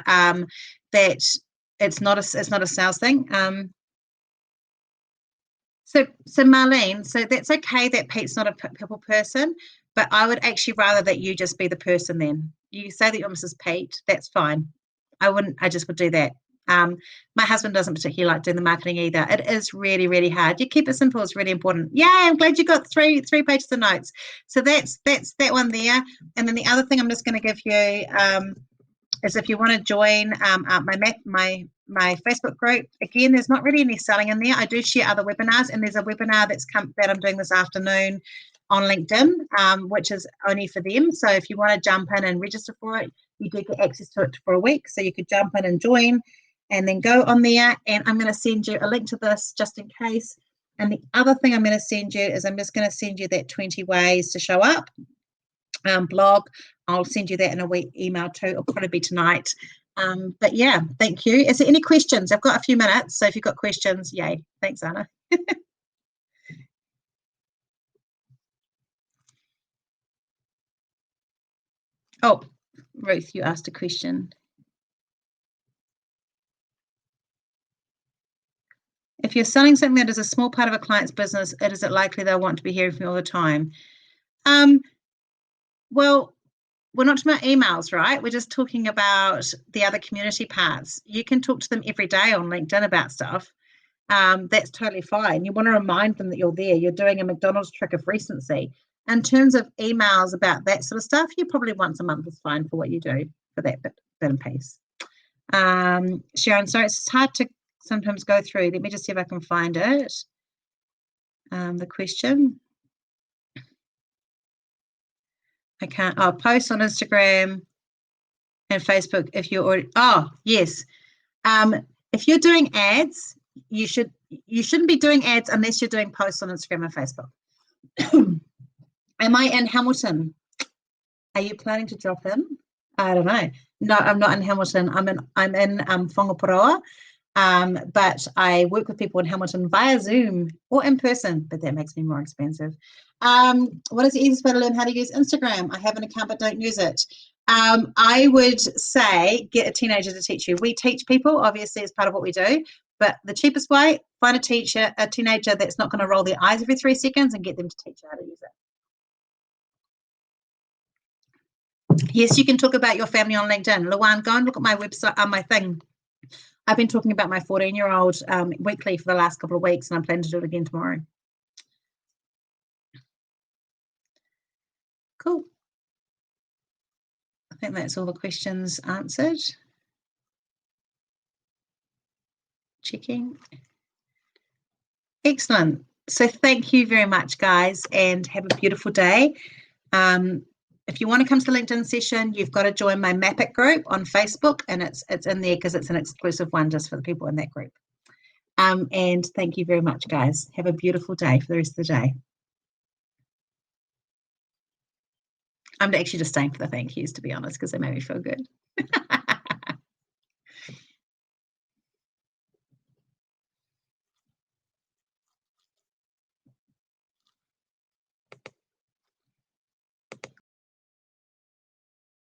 that it's not a sales thing. So Marlene, so that's okay that Pete's not a people person, but I would actually rather that you just be the person then. You say that you're Mrs. Pete, that's fine. I just would do that. My husband doesn't particularly like doing the marketing either. It is really, really hard. You keep it simple, it's really important. Yeah, I'm glad you got three pages of notes. So that's that one there. And then the other thing I'm just going to give you is if you want to join my Facebook group. Again, there's not really any selling in there. I do share other webinars, and there's a webinar that I'm doing this afternoon on LinkedIn, which is only for them. So if you want to jump in and register for it, you do get access to it for a week. So you could jump in and join and then go on there. And I'm going to send you a link to this just in case. And the other thing I'm going to send you is I'm just going to send you that 20 ways to show up blog. I'll send you that in a week email too. It'll probably be tonight. But yeah, thank you. Is there any questions? I've got a few minutes. So if you've got questions, yay. Thanks, Anna. Oh, Ruth, you asked a question. If you're selling something that is a small part of a client's business, is it likely they'll want to be hearing from you all the time? Well, we're not talking about emails, right? We're just talking about the other community parts. You can talk to them every day on LinkedIn about stuff. That's totally fine. You want to remind them that you're there. You're doing a McDonald's trick of recency. In terms of emails about that sort of stuff, you probably once a month is fine for what you do for that bit and piece. Sharon, sorry, it's hard to sometimes go through. Let me just see if I can find it. The question. I can't. Oh, post on Instagram and Facebook if you're already. Oh, yes. If you're doing ads, you shouldn't be doing ads unless you're doing posts on Instagram and Facebook. Am I in Hamilton? Are you planning to drop in? I don't know. No, I'm not in Hamilton. I'm in Whangaparoa. But I work with people in Hamilton via Zoom or in person, but that makes me more expensive. What is the easiest way to learn how to use Instagram? I have an account but don't use it. I would say get a teenager to teach you. We teach people, obviously, as part of what we do, but the cheapest way, find a teenager that's not going to roll their eyes every 3 seconds and get them to teach you how to use it. Yes, you can talk about your family on LinkedIn. Luan, go and look at my website, my thing. I've been talking about my 14-year-old weekly for the last couple of weeks, and I'm planning to do it again tomorrow. Cool. I think that's all the questions answered. Checking. Excellent. So thank you very much, guys, and have a beautiful day. If you want to come to the LinkedIn session, you've got to join my Map It group on Facebook, and it's in there because it's an exclusive one just for the people in that group. And thank you very much, guys. Have a beautiful day for the rest of the day. I'm actually just staying for the thank yous, to be honest, because they made me feel good.